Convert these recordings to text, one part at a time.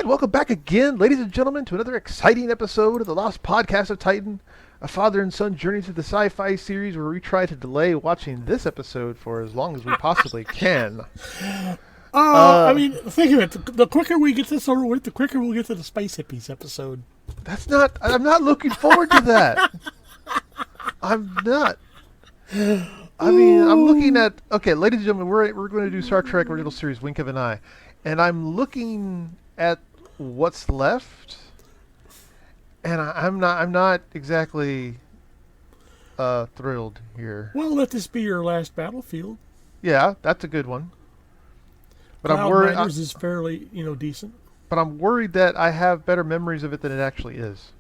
And welcome back again, ladies and gentlemen, to another exciting episode of the Lost Podcast of Titan, a father and son journey through the sci-fi series where we try to delay watching this episode for as long as we possibly can. Think of it. The quicker we get this over with, the quicker we'll get to the Space Hippies episode. I'm not looking forward to that. I'm not. I'm looking at, okay, ladies and gentlemen, we're going to do Star Trek Original Series, Wink of an Eye, and I'm looking at what's left, and I'm not exactly thrilled here. Well, let this be your last battlefield. Yeah, that's a good one. But I'm worried. Cloud is fairly, decent. But I'm worried that I have better memories of it than it actually is.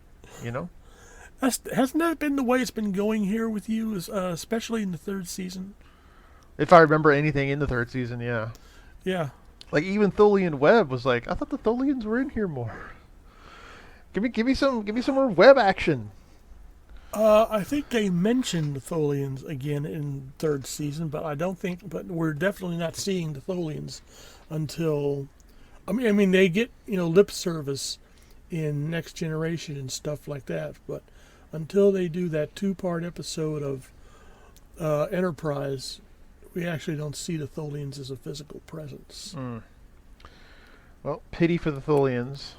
Hasn't that been the way it's been going here with you, especially in the third season? If I remember anything in the third season, yeah. Yeah. Like even Tholian Web was like, I thought the Tholians were in here more. Give me some more web action. I think they mentioned the Tholians again in third season, but we're definitely not seeing the Tholians until, they get, lip service in Next Generation and stuff like that, but until they do that 2-part episode of Enterprise, we actually don't see the Tholians as a physical presence. Well, pity for the Tholians.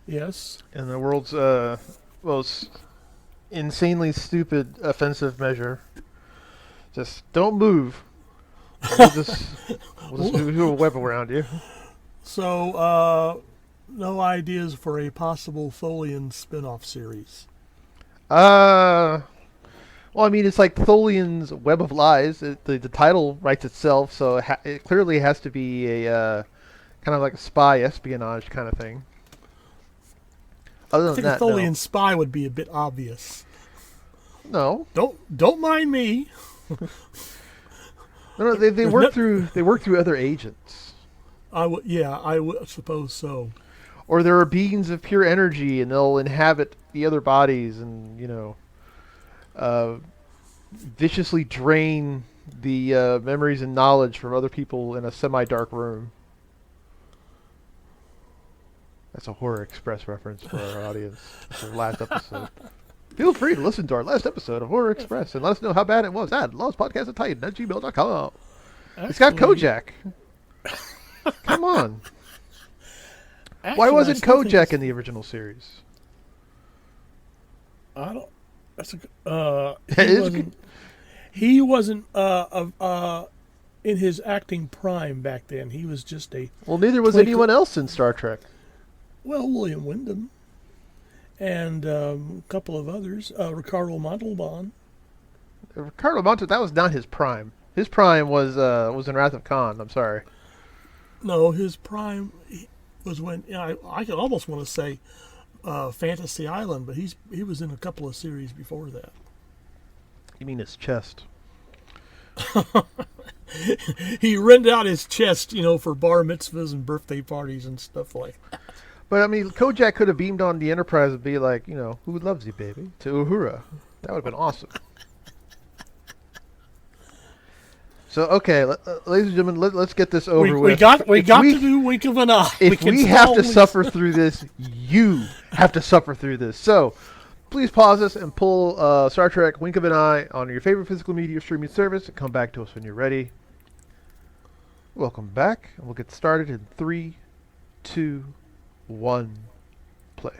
Yes. And the world's most insanely stupid offensive measure. Just don't move. We'll just do a web around you. So, no ideas for a possible Tholian spin-off series? Well, it's like Tholian's Web of Lies. The title writes itself, so it clearly has to be a kind of like a spy espionage kind of thing. I think a Tholian spy would be a bit obvious. No. Don't mind me. No, they work through other agents. I would suppose so. Or there are beings of pure energy, and they'll inhabit the other bodies, and viciously drain the memories and knowledge from other people in a semi-dark room. That's a Horror Express reference for our audience. For the last episode. Feel free to listen to our last episode of Horror Express and let us know how bad it was at lostpodcast@titan@gmail.com. It's got Kojak. Come on. Actually, why wasn't Kojak in the original series? I don't. That's he wasn't in his acting prime back then. He was just a. Well, neither was anyone else in Star Trek. Well, William Wyndham, and a couple of others. Ricardo Montalban. Ricardo Montalban, that was not his prime. His prime was in Wrath of Khan. I'm sorry. No, his prime was when I could almost want to say Fantasy Island, but he was in a couple of series before that. You mean his chest? He rented out his chest, for bar mitzvahs and birthday parties and stuff like that. But Kojak could have beamed on the Enterprise and be like, who loves you, baby? To Uhura. That would have been awesome. So, okay, ladies and gentlemen, let's get this over with. We got to do Wink of an Eye. If we have to suffer through this, you have to suffer through this. So, please pause us and pull Star Trek Wink of an Eye on your favorite physical media streaming service and come back to us when you're ready. Welcome back, and we'll get started in 3, 2, 1, play.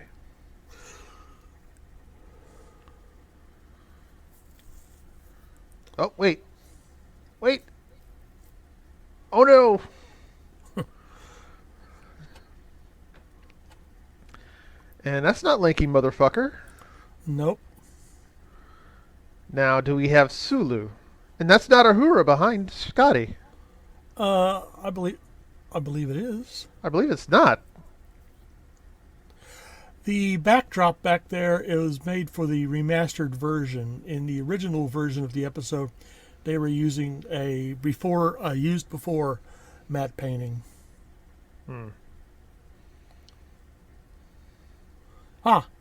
Oh, wait. Oh, no. And that's not linking, motherfucker. Nope. Now, do we have Sulu? And that's not Uhura behind Scotty. I believe it is. I believe it's not. The backdrop back there, it was made for the remastered version. In the original version of the episode, they were using a used before matte painting. There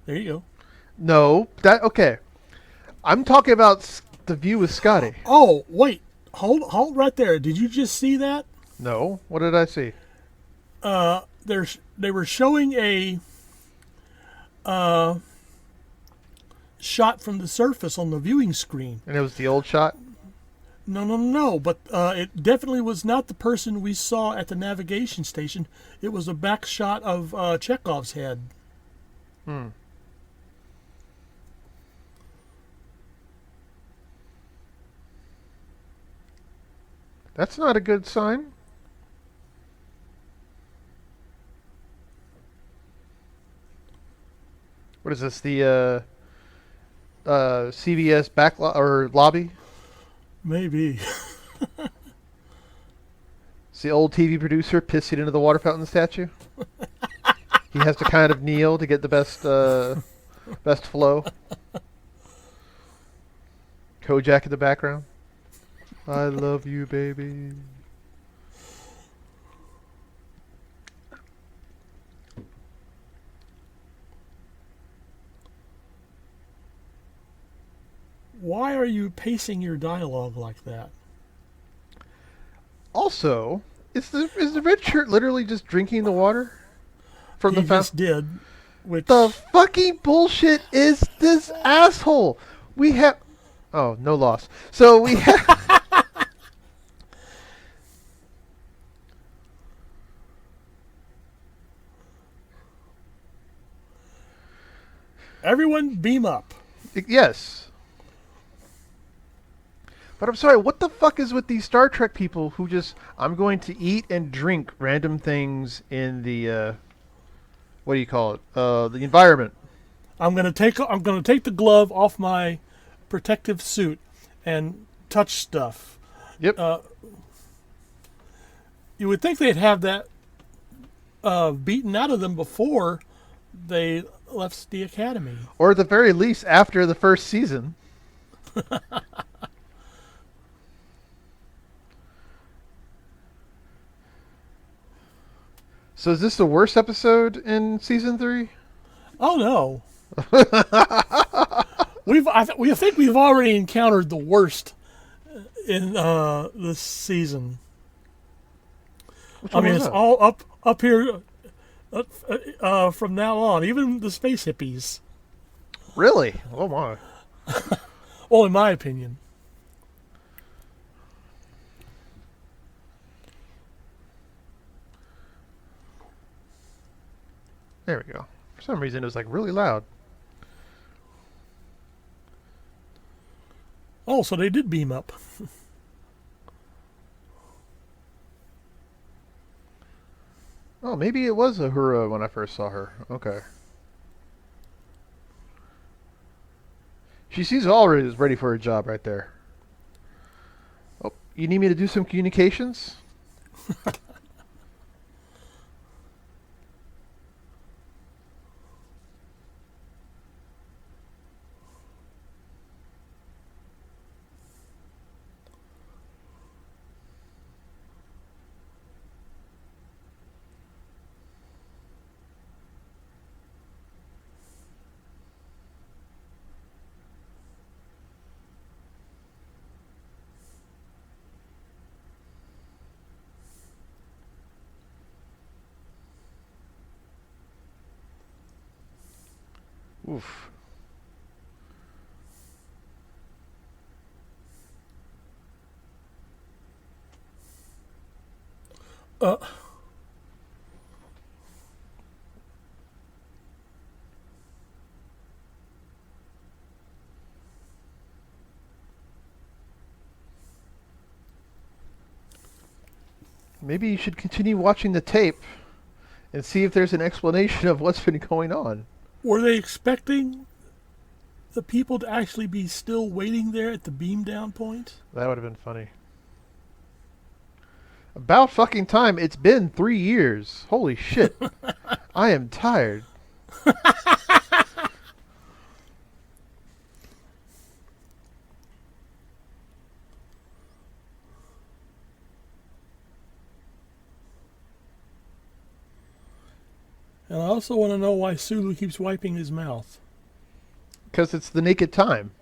you go. No, okay. I'm talking about the view with Scotty. Oh, wait. Hold right there. Did you just see that? No. What did I see? they were showing a shot from the surface on the viewing screen. And it was the old shot? No. But it definitely was not the person we saw at the navigation station. It was a back shot of Chekhov's head. That's not a good sign. What is this? The CVS or lobby? Maybe. It's the old TV producer pissing into the water fountain statue. He has to kind of kneel to get the best flow. Kojak in the background. I love you, baby. Why are you pacing your dialogue like that? Also, is the red shirt literally just drinking the water from He the fountain? just did. Which The fucking bullshit is this asshole. We have... Oh, no loss. So we have... everyone beam up. Yes. But I'm sorry, what the fuck is with these Star Trek people who just... I'm going to eat and drink random things in the... what do you call it? The environment. I'm gonna take the glove off my protective suit and touch stuff. Yep. You would think they'd have that beaten out of them before they left the academy. Or at the very least, after the first season. So is this the worst episode in season 3? Oh no. We think we've already encountered the worst in this season. Which I one mean, was it's that? all up here from now on. Even the space hippies. Really? Oh my. Well, in my opinion. There we go. For some reason, it was like really loud. Oh, so they did beam up. Oh, maybe it was Uhura when I first saw her. Okay. She seems already ready for a job right there. Oh, you need me to do some communications? Oof. Uh, Maybe you should continue watching the tape and see if there's an explanation of what's been going on. were they expecting the people to actually be still waiting there at the beam down point? That would have been funny. About fucking time. It's been 3 years. Holy shit. I am tired. And I also want to know why Sulu keeps wiping his mouth. Because it's the naked time.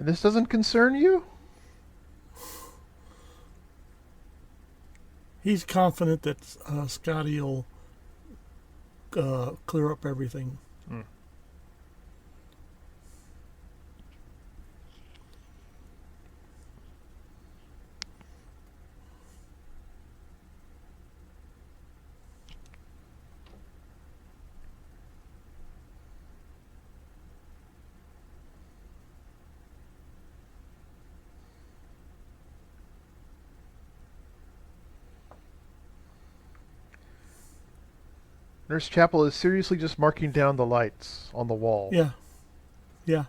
And this doesn't concern you? He's confident that Scotty will clear up everything. Hmm. Nurse Chapel is seriously just marking down the lights on the wall. Yeah. Yeah.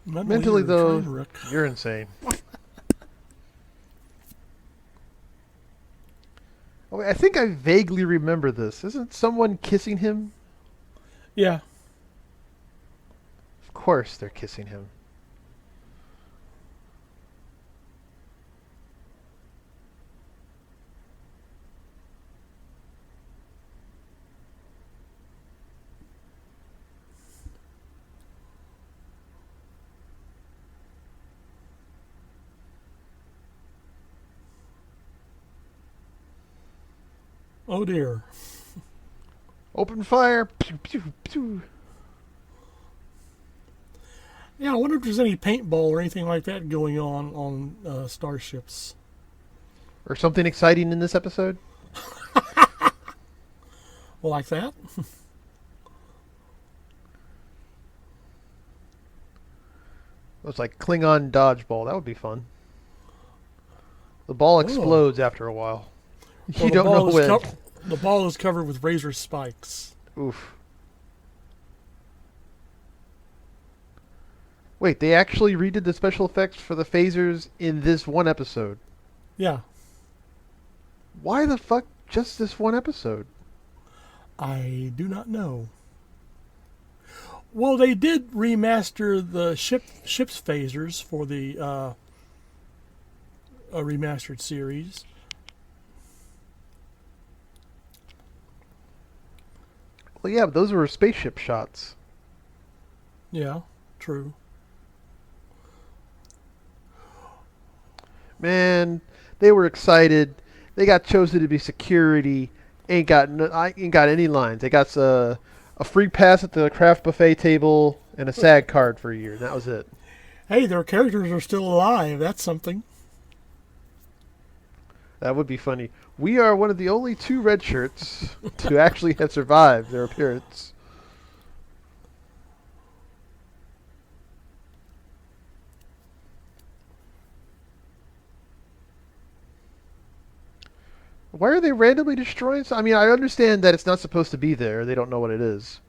Mentally, though, you're insane. Oh, I think I vaguely remember this. Isn't someone kissing him? Yeah. Of course they're kissing him. Oh dear. Open fire. Pew, pew, pew. Yeah, I wonder if there's any paintball or anything like that going on starships. Or something exciting in this episode? Well, like that? It's like Klingon dodgeball. That would be fun. The ball explodes after a while. Well, You don't know when. The ball is covered with razor spikes. Oof. Wait, they actually redid the special effects for the phasers in this one episode. Yeah. Why the fuck just this one episode? I do not know. Well, they did remaster the ship's phasers for the a remastered series. Well, yeah, but those were spaceship shots. Yeah, true. Man, they were excited. They got chosen to be security. I ain't got any lines. They got a free pass at the craft buffet table and a SAG card for a year. And that was it. Hey, their characters are still alive. That's something. That would be funny. We are one of the only two red shirts to actually have survived their appearance. Why are they randomly destroying? I mean, I understand that it's not supposed to be there. They don't know what it is.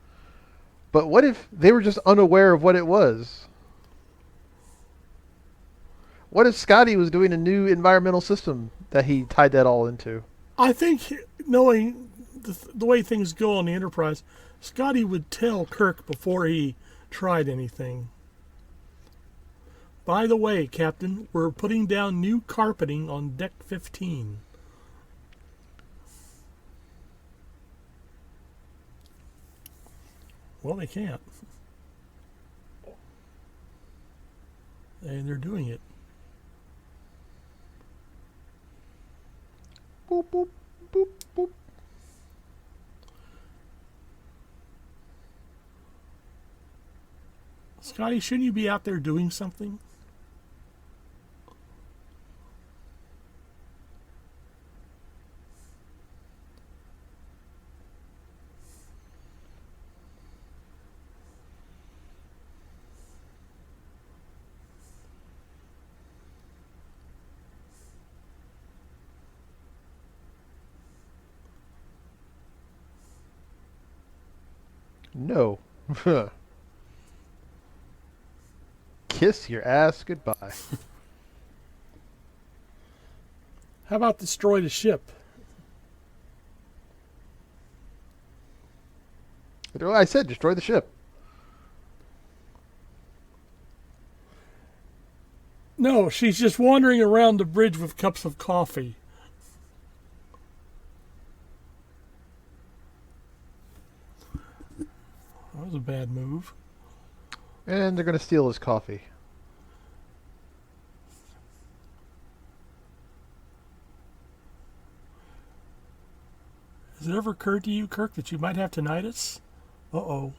But what if they were just unaware of what it was? What if Scotty was doing a new environmental system that he tied that all into? I think, knowing the way things go on the Enterprise, Scotty would tell Kirk before he tried anything. By the way, Captain, we're putting down new carpeting on Deck 15. Well, they can't. And they're doing it. Boop, boop, boop, boop. Scotty, shouldn't you be out there doing something? No. Kiss your ass goodbye. How about destroy the ship? I said destroy the ship. No, she's just wandering around the bridge with cups of coffee. That was a bad move. And they're going to steal his coffee. Has it ever occurred to you, Kirk, that you might have tinnitus? Uh-oh.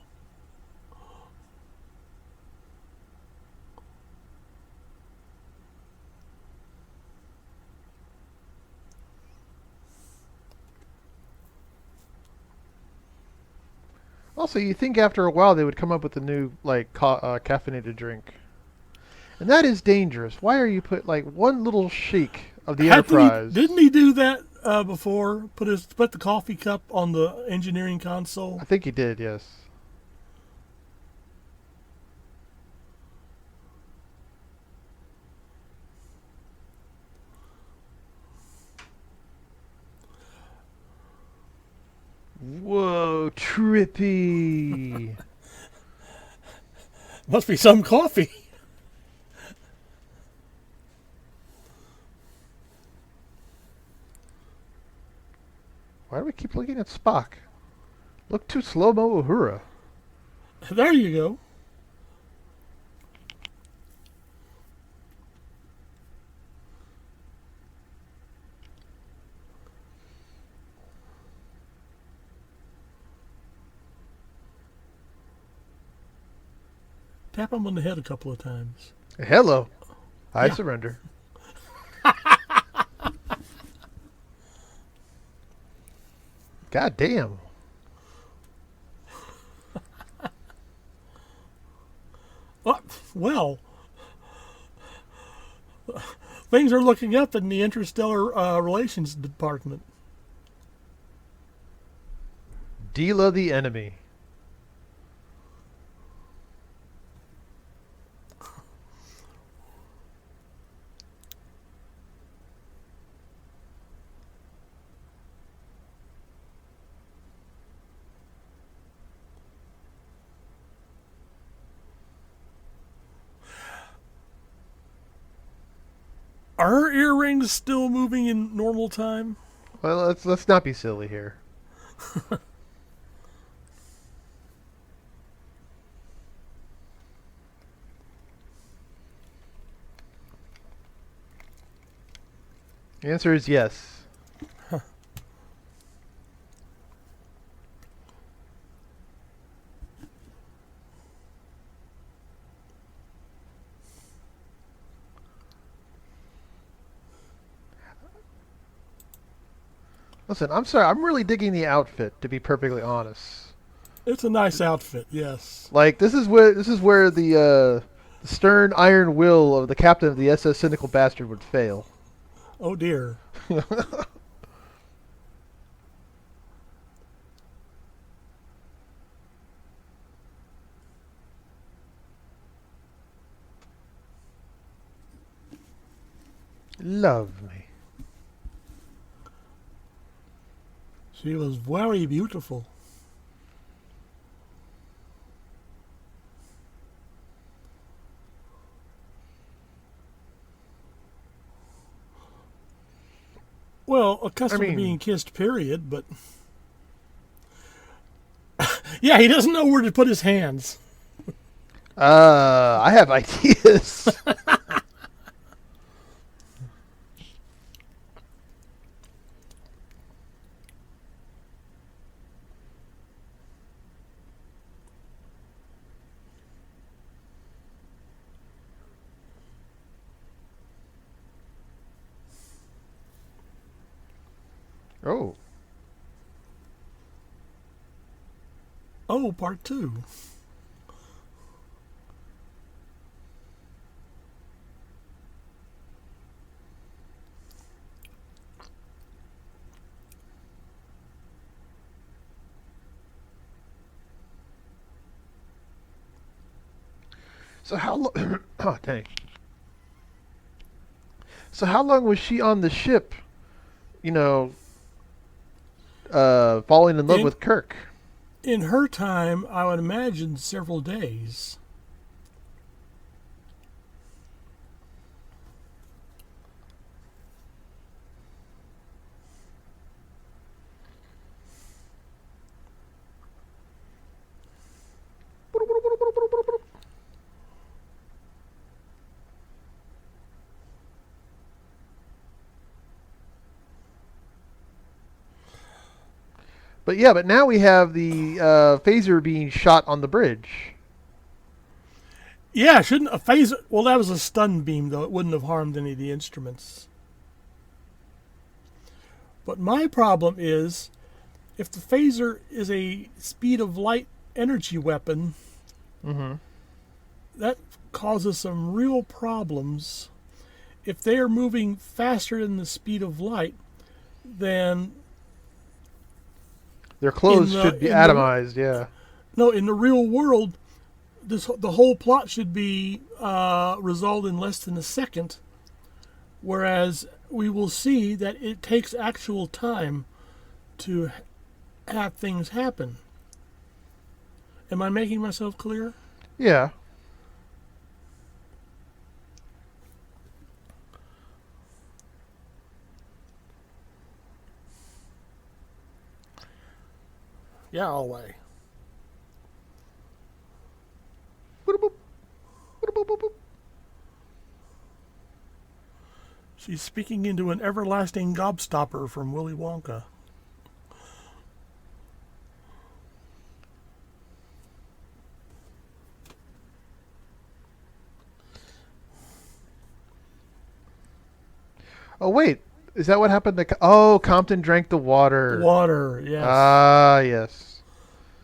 Also, you think after a while they would come up with a new caffeinated drink, and that is dangerous. Why are you put like one little shake of the Enterprise? Didn't he do that before? Put the coffee cup on the engineering console. I think he did. Yes. Whoa, trippy. Must be some coffee. Why do we keep looking at Spock? Look too slow-mo, Uhura. There you go. Tap him on the head a couple of times. Hello. I Yeah. surrender. God damn. Well, things are looking up in the interstellar relations department. Deela the enemy. Are her earrings still moving in normal time? Well, let's not be silly here. The answer is yes. Listen, I'm sorry. I'm really digging the outfit, to be perfectly honest. It's a nice outfit, yes. Like this is where the stern iron will of the captain of the SS Cynical Bastard would fail. Oh dear. Love me. She was very beautiful. Well, accustomed to being kissed, period, but... yeah, he doesn't know where to put his hands. I have ideas. Oh. Oh, part 2. So how long? Oh, dang. So how long was she on the ship? You know, falling in love with Kirk. in her time, I would imagine several days. But now we have the phaser being shot on the bridge. Yeah, shouldn't a phaser? Well, that was a stun beam, though. It wouldn't have harmed any of the instruments. But my problem is, if the phaser is a speed of light energy weapon, Mm-hmm. that causes some real problems. If they are moving faster than the speed of light, then Their clothes in the- should be in the- atomized. Yeah. no, in the real world, the whole plot should be resolved in less than a second. Whereas we will see that it takes actual time to have things happen. Am I making myself clear? Yeah. Yeah, all the way. Boop-a-boop. Boop-a-boop-boop-boop. She's speaking into an everlasting gobstopper from Willy Wonka. Oh wait, is that what happened to? Oh, Compton drank the water. Water, yes. Ah, yes.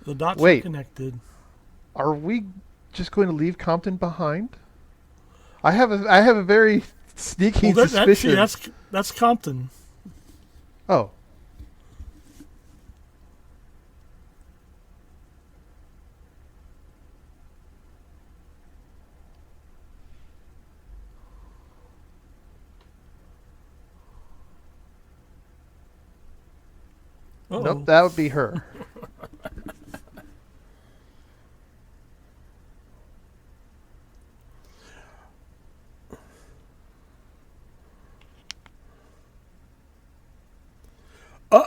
The dots are Wait. connected. Are we just going to leave Compton behind? I have a very sneaky Well, suspicion. that's Compton. Oh. Uh-oh. Nope, that would be her. Uh,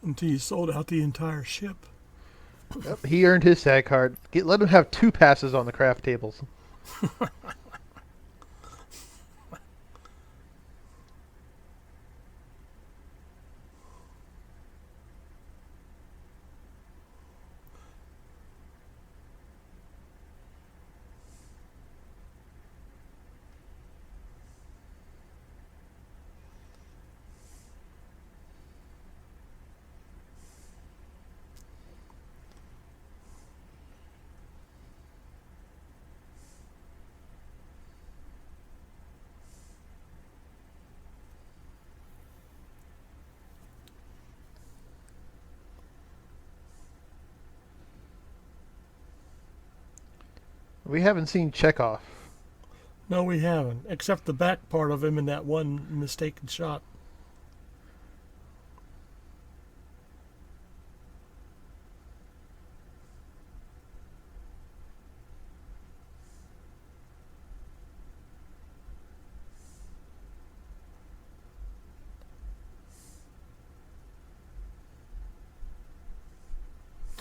until you sold out the entire ship. Yep, he earned his SAG card. Let him have 2 passes on the craft tables. We haven't seen Chekhov. No, we haven't, except the back part of him in that one mistaken shot.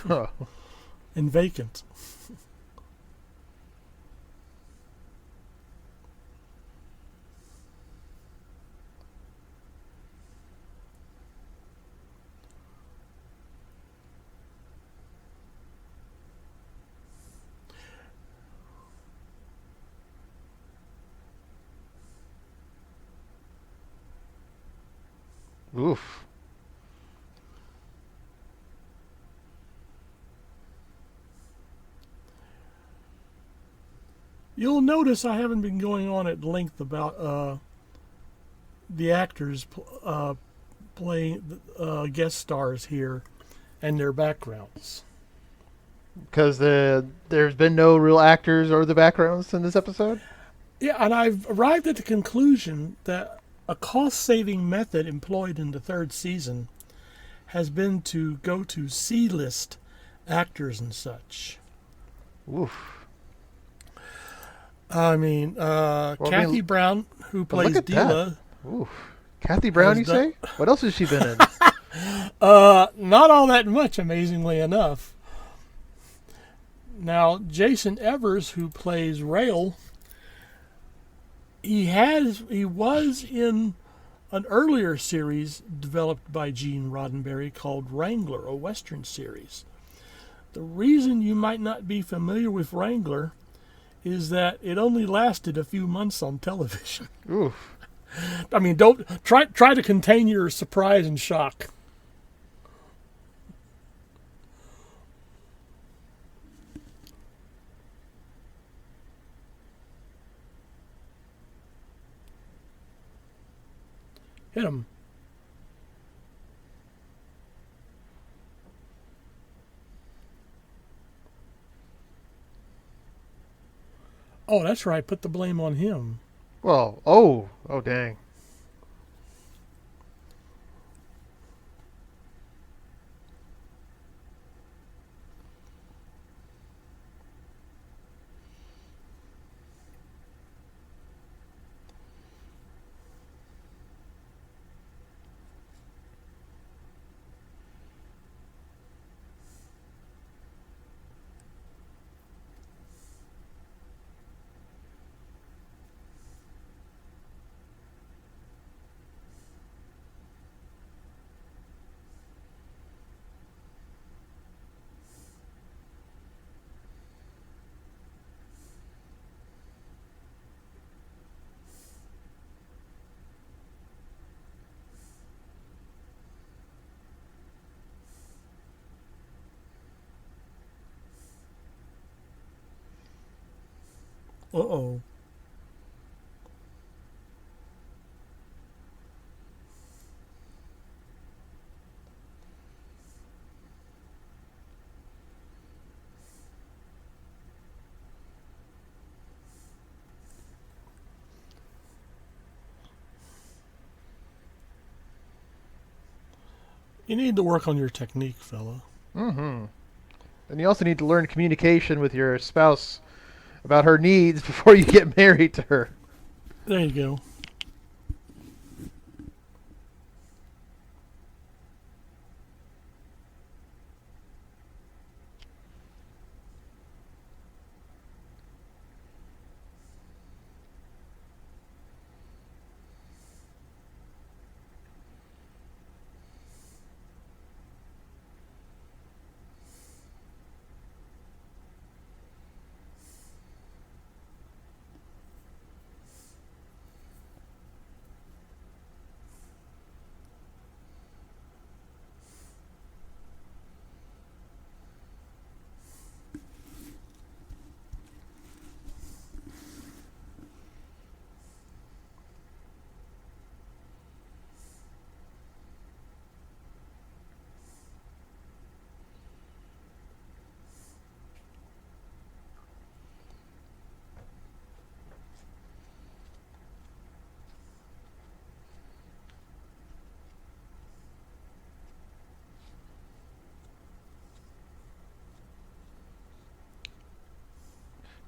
Huh. And vacant. Oof. You'll notice I haven't been going on at length about the actors playing guest stars here and their backgrounds. Because there's been no real actors or the backgrounds in this episode? Yeah, and I've arrived at the conclusion that a cost saving method employed in the third season has been to go to C list actors and such. Oof. I mean, Kathy Brown, who plays Deela. Oof. Kathy Brown, you say? What else has she been in? Not all that much, amazingly enough. Now, Jason Evers, who plays Rail, he was in an earlier series developed by Gene Roddenberry called Wrangler, a Western series. The reason you might not be familiar with Wrangler is that it only lasted a few months on television. Oof. I mean, don't try to contain your surprise and shock. Hit him. Oh, that's right. Put the blame on him. Well, oh, dang. Uh-oh. You need to work on your technique, fella. Mm-hmm. And you also need to learn communication with your spouse about her needs before you get married to her. There you go.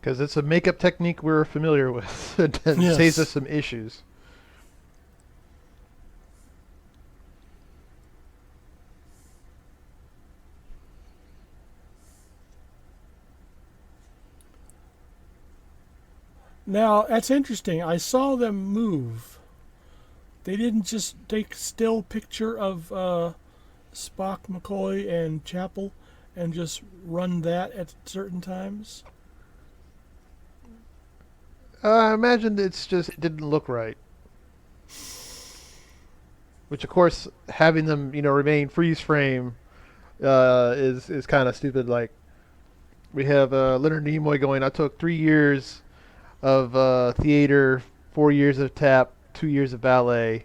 Because it's a makeup technique we're familiar with. It Yes. saves us some issues. Now, that's interesting. I saw them move. They didn't just take still picture of Spock, McCoy, and Chapel and just run that at certain times. I imagine it didn't look right. which of course having them remain freeze frame is kind of stupid. Like we have Leonard Nimoy going. I took 3 years of theater, 4 years of tap, 2 years of ballet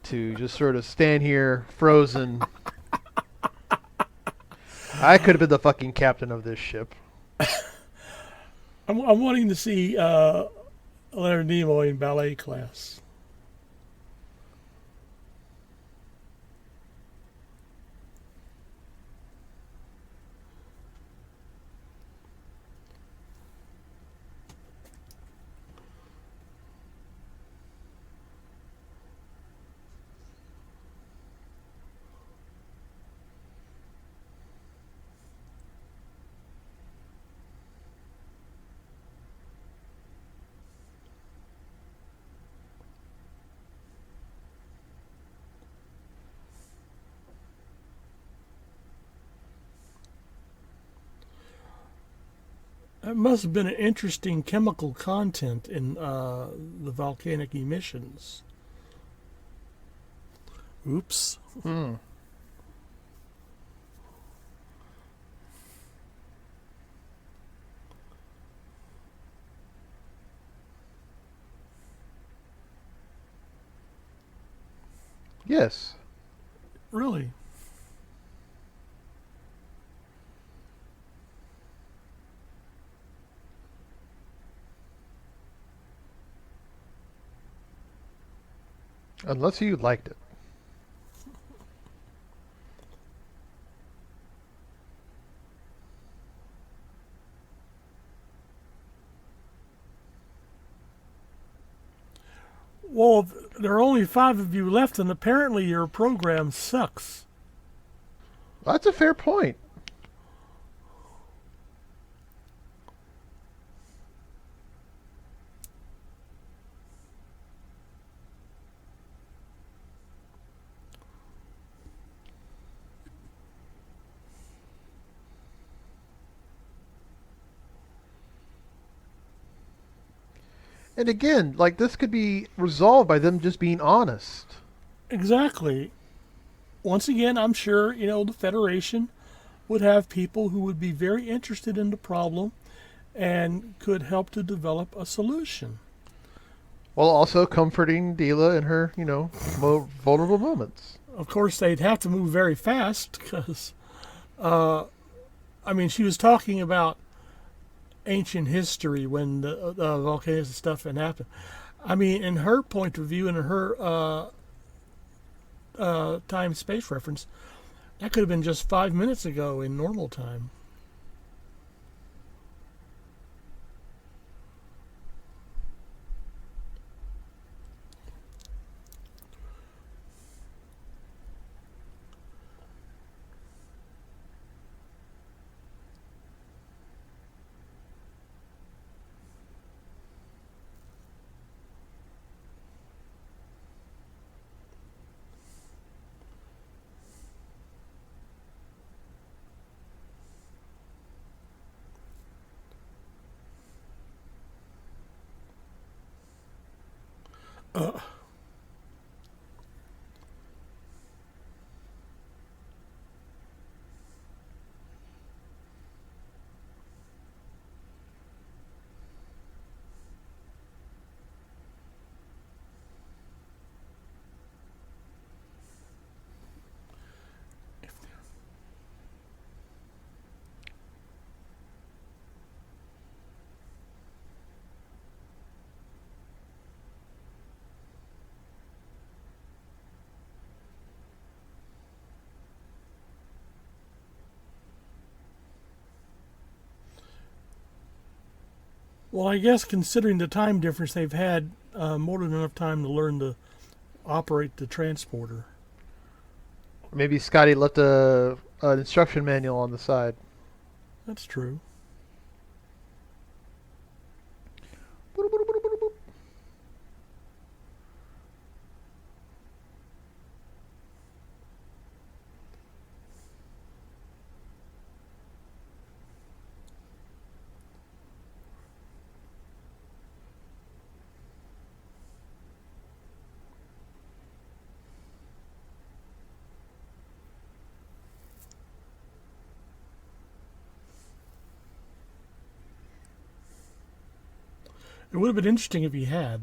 to just sort of stand here frozen. I could have been the fucking captain of this ship. I'm wanting to see Leonard Nimoy in ballet class. It must have been an interesting chemical content in the volcanic emissions. Oops. Hmm. Yes. Really? Unless you liked it. Well, there are only 5 of you left, and apparently your program sucks. That's a fair point. And again, like this could be resolved by them just being honest. Exactly. Once again, I'm sure, the Federation would have people who would be very interested in the problem and could help to develop a solution. While also comforting Deela in her, more vulnerable moments. Of course, they'd have to move very fast because, she was talking about ancient history when the volcanoes and stuff had happened. In her point of view and in her time space reference, that could have been just 5 minutes ago in normal time. Uh, well, I guess considering the time difference, they've had more than enough time to learn to operate the transporter. Maybe Scotty left an instruction manual on the side. That's true. It would have been interesting if he had.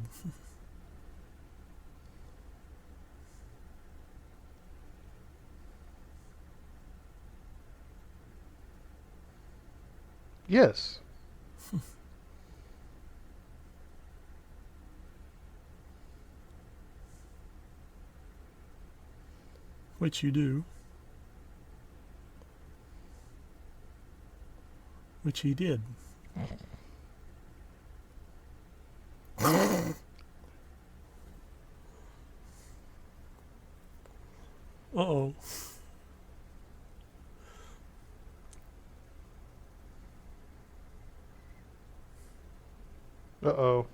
Yes. Which you do. Which he did. Uh-oh. Uh-oh.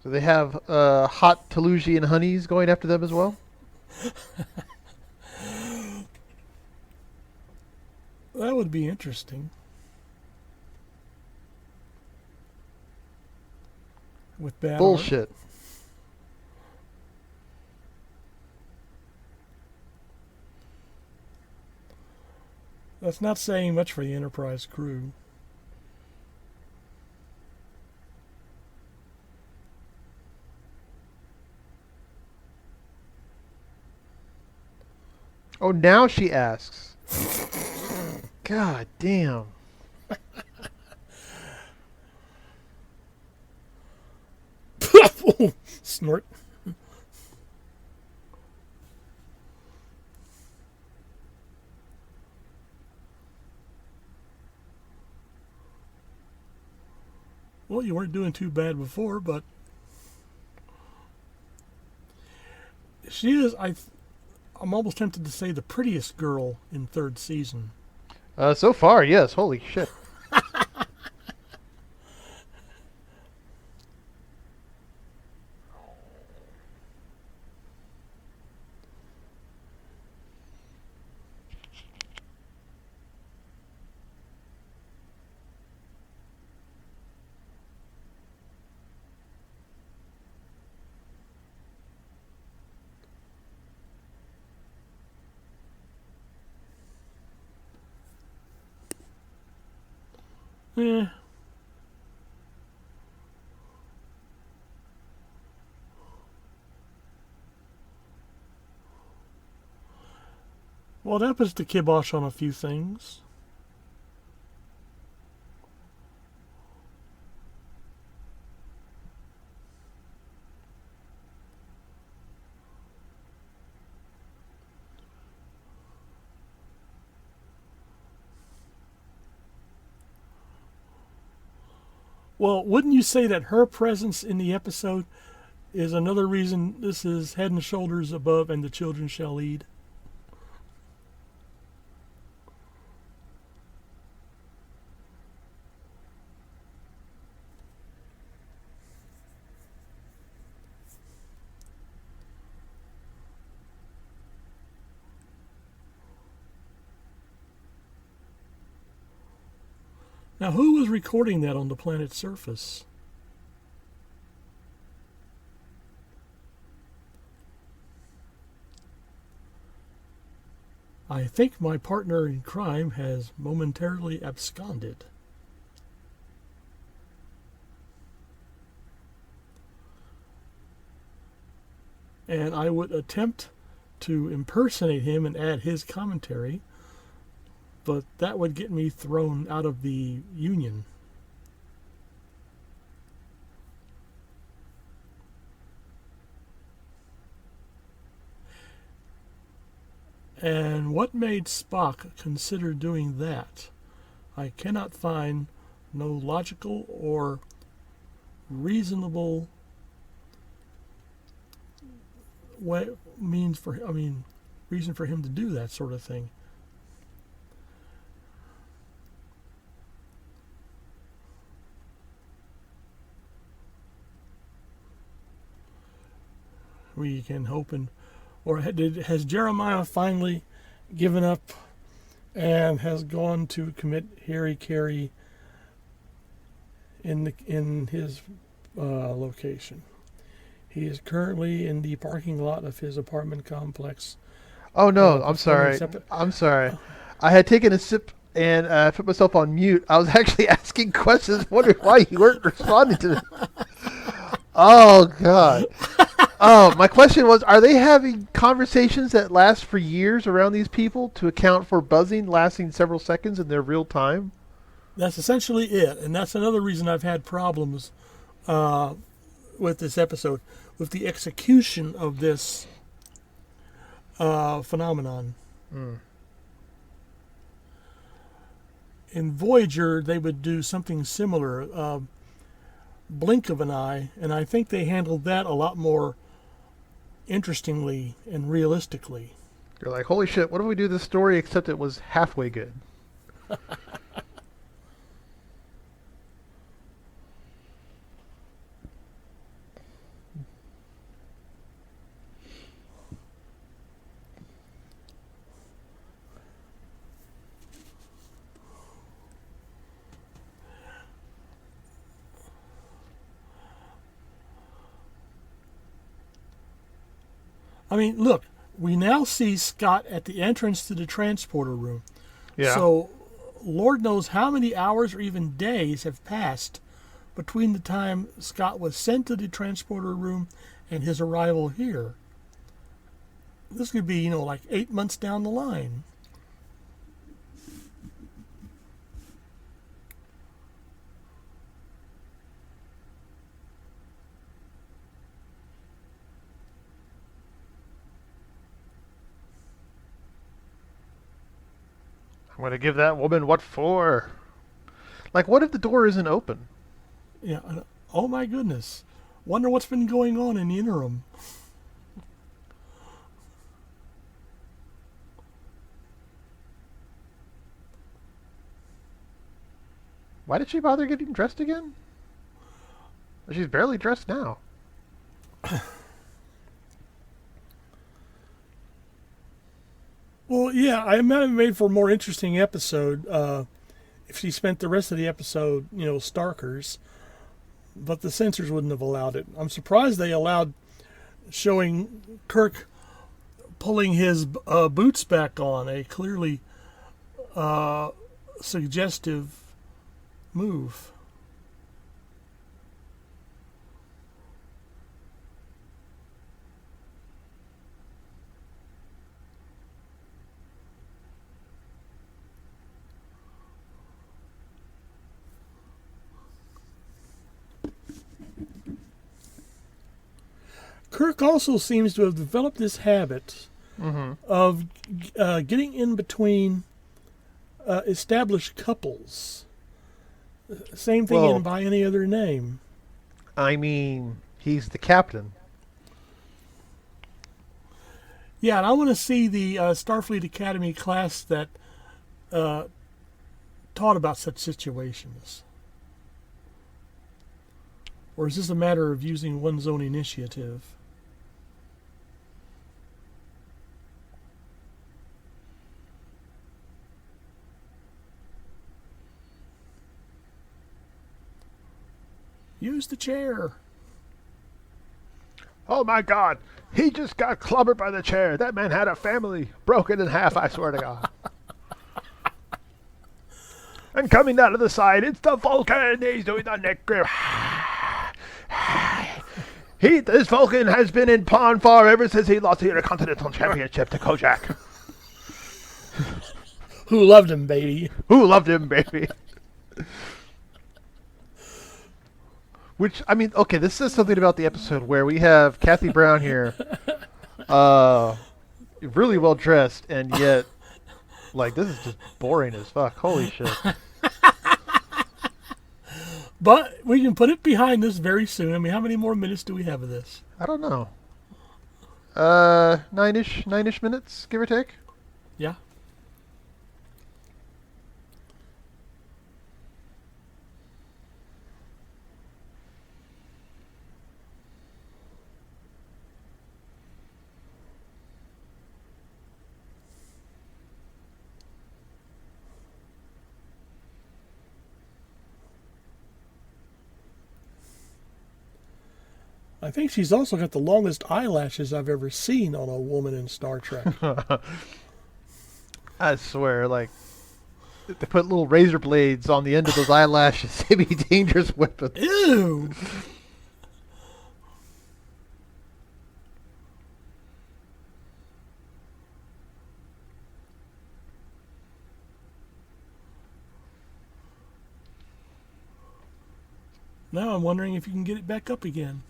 So they have hot Telusian honeys going after them as well? That would be interesting. With bad art. Bullshit. That's not saying much for the Enterprise crew. Oh, now she asks. God damn. Snort. Well, you weren't doing too bad before, but she is, I'm almost tempted to say, the prettiest girl in third season. So far, yes. Holy shit. Eh. Well, that puts the kibosh on a few things. Well, wouldn't you say that her presence in the episode is another reason this is head and shoulders above and the children shall lead? Now, who was recording that on the planet's surface? I think my partner in crime has momentarily absconded. And I would attempt to impersonate him and add his commentary, but that would get me thrown out of the union. And what made Spock consider doing that? I cannot find no logical or reasonable reason for him to do that sort of thing. We can hope has Jeremiah finally given up and has gone to commit hara-kiri in his location? He is currently in the parking lot of his apartment complex Oh no, I'm performing sorry. separate. I'm sorry. I had taken a sip and put myself on mute. I was actually asking questions, wondering why you weren't responding to me. Oh god. Oh, my question was: are they having conversations that last for years around these people to account for buzzing lasting several seconds in their real time? That's essentially it, and that's another reason I've had problems uh, with this episode, with the execution of this phenomenon. Mm. In Voyager, they would do something similar, blink of an eye, and I think they handled that a lot more interestingly and realistically. You're like, holy shit! What if we do this story except it was halfway good? I mean, look, we now see Scott at the entrance to the transporter room. Yeah. So, Lord knows how many hours or even days have passed between the time Scott was sent to the transporter room and his arrival here. This could be, like 8 months down the line. I'm gonna give that woman what for? Like, what if the door isn't open? Yeah. Oh my goodness. Wonder what's been going on in the interim. Why did she bother getting dressed again? She's barely dressed now. Well, yeah, I might have made for a more interesting episode if she spent the rest of the episode, starkers. But the censors wouldn't have allowed it. I'm surprised they allowed showing Kirk pulling his boots back on, a clearly suggestive move. Kirk also seems to have developed this habit of getting in between established couples. Same thing in Well, By Any Other Name. I mean, he's the captain. Yeah, and I want to see the Starfleet Academy class that taught about such situations. Or is this a matter of using one's own initiative? Use the chair. Oh my god! He just got clobbered by the chair. That man had a family. Broken in half, I swear to god. And coming out of the side, it's the Vulcan. He's doing the neck grip. This Vulcan has been in pawn for ever since he lost the Intercontinental Championship to Kojak. Who loved him, baby? Who loved him, baby? Which, I mean, okay, this says something about the episode where we have Kathy Brown here, really well dressed, and yet, like, this is just boring as fuck. Holy shit. But we can put it behind us very soon. I mean, how many more minutes do we have of this? I don't know. Nine-ish minutes, give or take. Yeah. I think she's also got the longest eyelashes I've ever seen on a woman in Star Trek. I swear, like, if they put little razor blades on the end of those eyelashes, they'd be dangerous weapons. Ew! Now I'm wondering if you can get it back up again.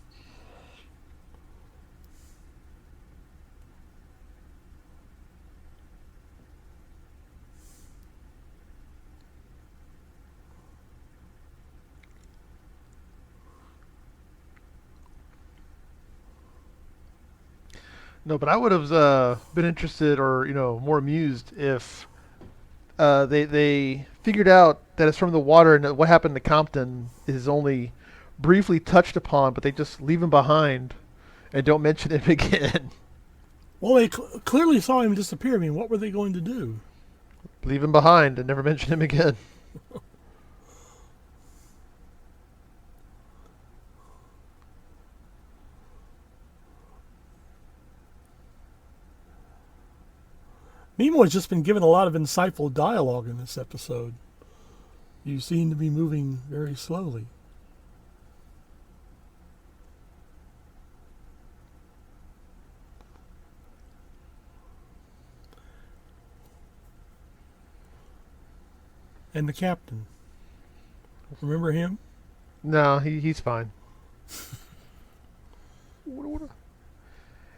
No, but I would have been interested or, more amused if they figured out that it's from the water and that what happened to Compton is only briefly touched upon, but they just leave him behind and don't mention him again. Well, they clearly saw him disappear. I mean, what were they going to do? Leave him behind and never mention him again. Nimoy's just been given a lot of insightful dialogue in this episode. You seem to be moving very slowly. And the captain. Remember him? No, he's fine.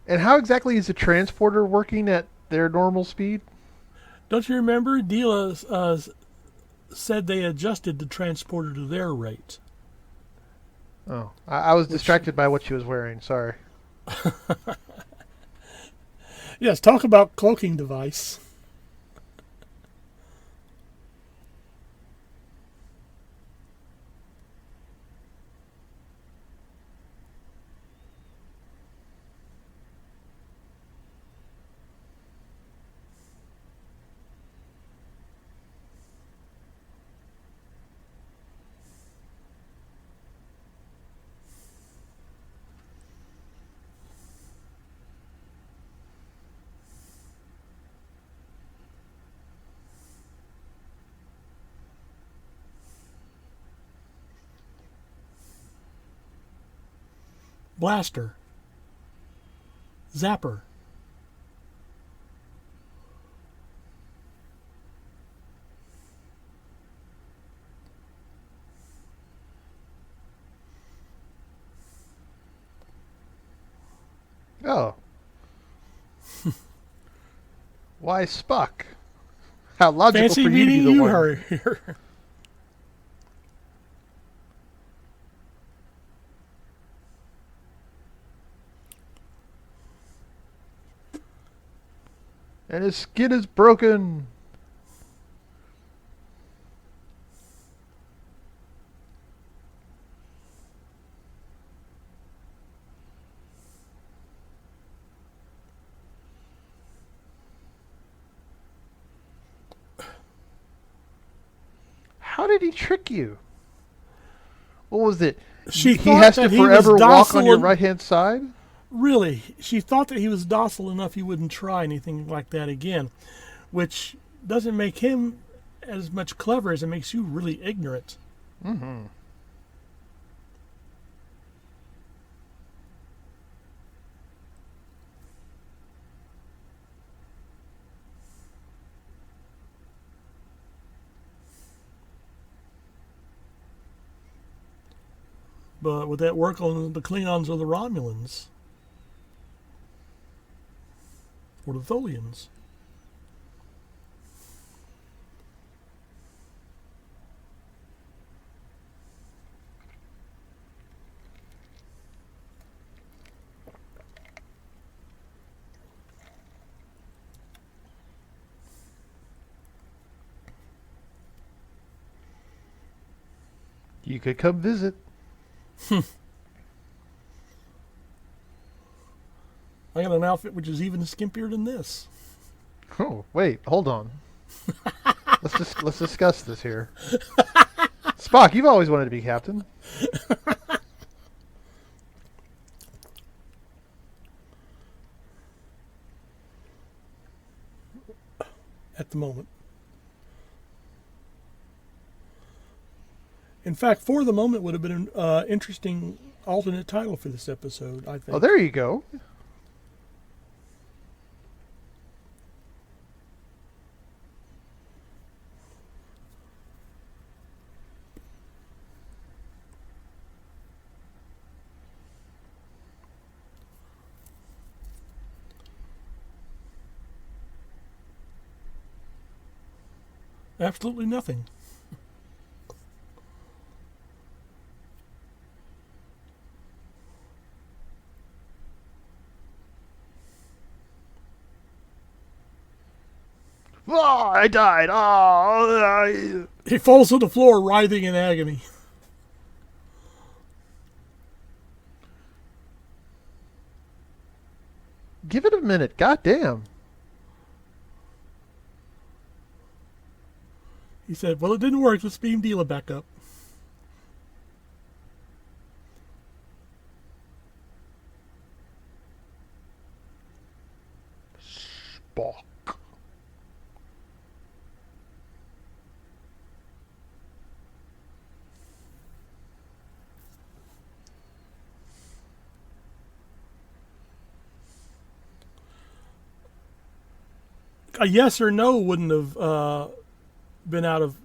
And how exactly is the transporter working at their normal speed? Don't you remember? Deela said they adjusted the transporter to their rate. Oh, I was distracted by what she was wearing. Sorry. Yes, talk about cloaking device. Blaster. Zapper. Oh. Why Spock? How logical Fancy for you to be meeting the you one. here. And his skin is broken. How did he trick you? What was it? She He has thought to that he was forever walk on your docile. right hand side? Really, she thought that he was docile enough he wouldn't try anything like that again, which doesn't make him as much clever as it makes you really ignorant. Mm-hmm. But would that work on the Klingons or the Romulans? Or the Tholians? You could come visit. I got an outfit which is even skimpier than this. Oh, wait, hold on. Let's discuss this here. Spock, you've always wanted to be captain. at the moment. In fact, For the Moment would have been an interesting alternate title for this episode, I think. Oh, there you go. Absolutely nothing. Oh, I died. Oh, He falls to the floor, writhing in agony. give it a minute. God damn. He said, well, it didn't work. Let's beam Deela back up. Spock. A yes or no wouldn't have been out of,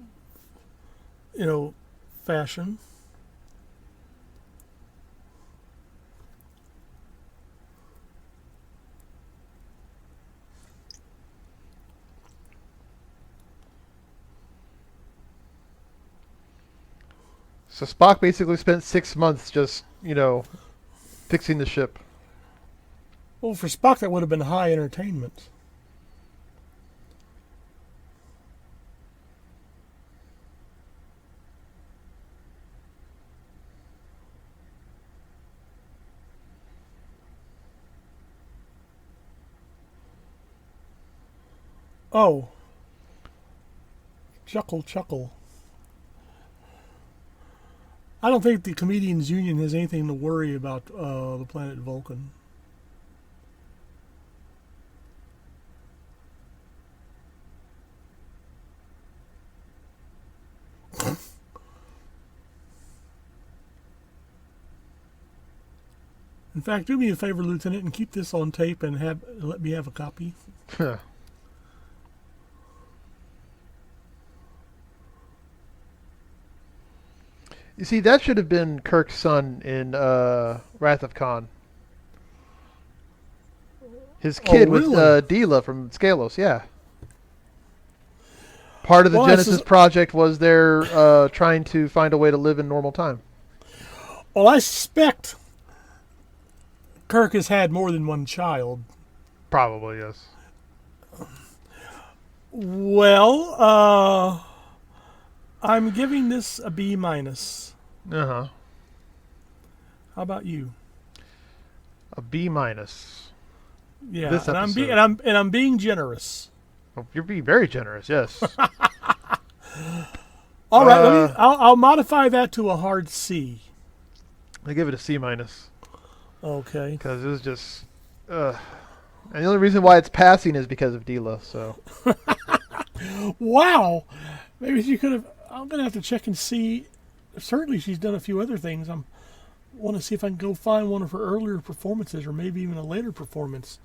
fashion. So Spock basically spent 6 months just, fixing the ship. Well, for Spock, that would have been high entertainment. Oh. Chuckle, chuckle. I don't think the Comedians Union has anything to worry about the planet Vulcan. In fact, do me a favor, Lieutenant, and keep this on tape and let me have a copy. You see, that should have been Kirk's son in Wrath of Khan. His kid really? with Deela from Scalos, yeah. Part of the Well, Genesis project was they're trying to find a way to live in normal time. Well, I suspect Kirk has had more than one child. Probably, yes. Well, I'm giving this a B minus. Uh-huh. How about you? A B minus. Yeah, This and episode. I'm being generous. Oh, you're being very generous, yes. All right, I'll modify that to a hard C. I give it a C minus. Okay. Because it was just... and the only reason why it's passing is because of Deela, so... Wow. Maybe she could have... I'm going to have to check and see. Certainly she's done a few other things. I want to see if I can go find one of her earlier performances or maybe even a later performance.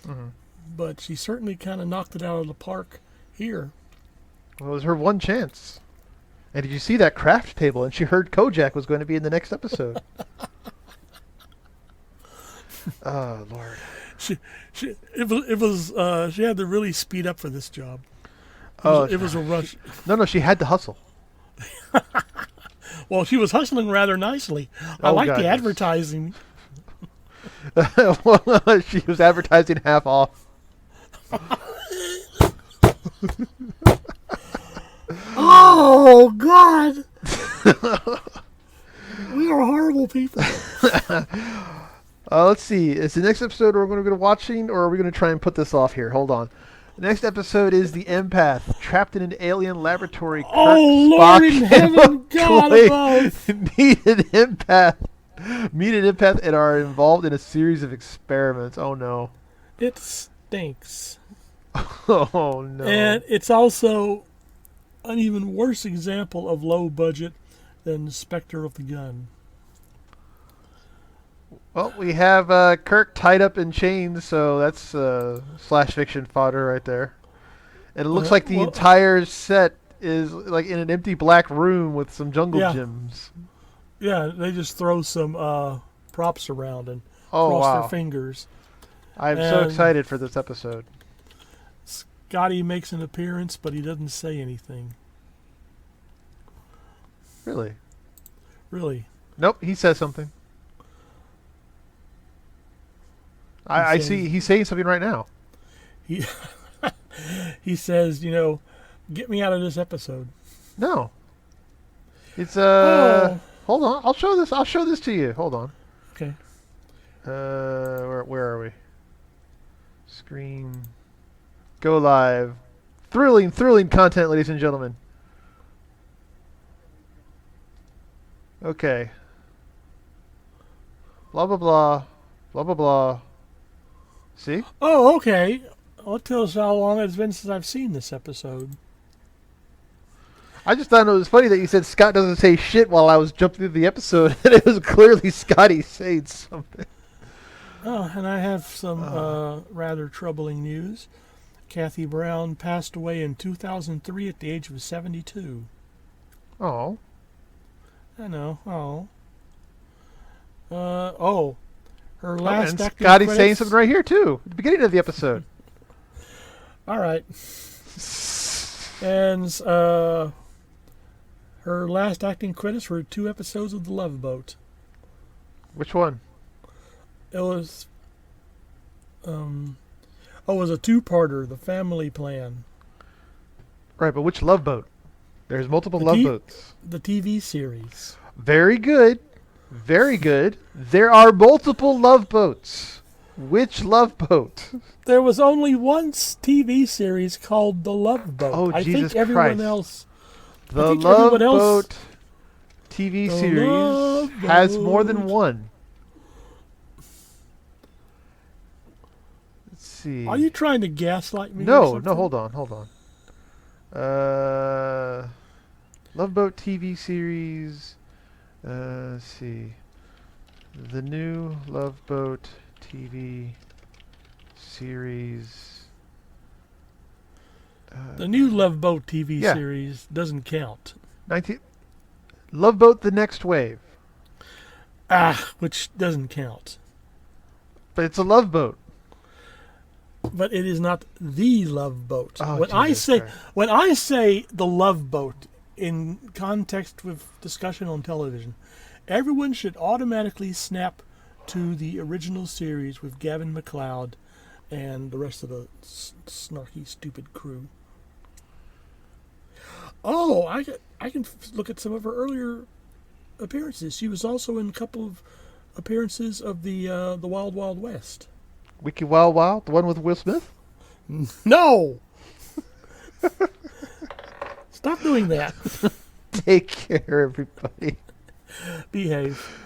Mm-hmm. But she certainly kind of knocked it out of the park here. Well, it was her one chance. And did you see that craft table? And she heard Kojak was going to be in the next episode. Oh, Lord. She had to really speed up for this job. It was a rush. No, she had to hustle. Well, she was hustling rather nicely. I like the advertising. Well, she was advertising half off. Oh, God. We are horrible people. Let's see. Is the next episode we're going to be watching, or are we going to try and put this off here? Hold on. The next episode is The Empath, trapped in an alien laboratory. Kirk, Lord in heaven, God above. Meet an empath and are involved in a series of experiments. Oh, no. It stinks. Oh no. And it's also an even worse example of low budget than Spectre of the Gun. Well, we have Kirk tied up in chains, so that's slash fiction fodder right there. And it looks like the Well, entire set is like in an empty black room with some jungle yeah, gyms. yeah, they just throw some props around and Oh cross their wow! fingers. I'm so And excited for this episode. Scotty makes an appearance, but he doesn't say anything. Really? Really. Nope. He says something. I says- see. He's saying something right now. He he says, get me out of this episode. No. It's Oh, Hold on. I'll show this. I'll show this to you. Hold on. okay. Where are we? Screen. Go live. Thrilling content, ladies and gentlemen. Okay. Blah blah blah. Blah blah blah. See? Oh, okay. Well, that tells how long it's been since I've seen this episode. I just thought it was funny that you said Scott doesn't say shit while I was jumping through the episode, and it was clearly Scotty saying something. Oh, and I have some rather troubling news. Kathy Brown passed away in 2003 at the age of 72. Oh. I know. Her And last acting Scotty's credits. saying something right here, too, at the beginning of the episode. All right. And her last acting credits were 2 episodes of The Love Boat. Which one? It was it was a 2-parter, The Family Plan. Right, but which love boat? There's multiple The love T- boats. The TV series. Very good. Very good. There are multiple love boats. Which love boat? There was only one TV series called The Love Boat. Oh, I Jesus think everyone Christ. else. The think Love everyone else- Boat TV The series Love has more than Boat. one. Let's see. Are you trying to gaslight me? or No, something? hold on. Love Boat TV series. Let's see. The new Love Boat TV series. The new Love Boat TV Yeah. series doesn't count. 19 Love Boat: The Next Wave. Which doesn't count. But it's a love boat. But it is not the Love Boat. Oh, when Jesus Christ. I say the Love Boat in context with discussion on television, everyone should automatically snap to the original series with Gavin MacLeod and the rest of the snarky, stupid crew. Oh, I can look at some of her earlier appearances. She was also in a couple of appearances of the Wild Wild West. Wiki Wild Wild, the one with Will Smith? No! Stop doing that. Take care, everybody. Behave.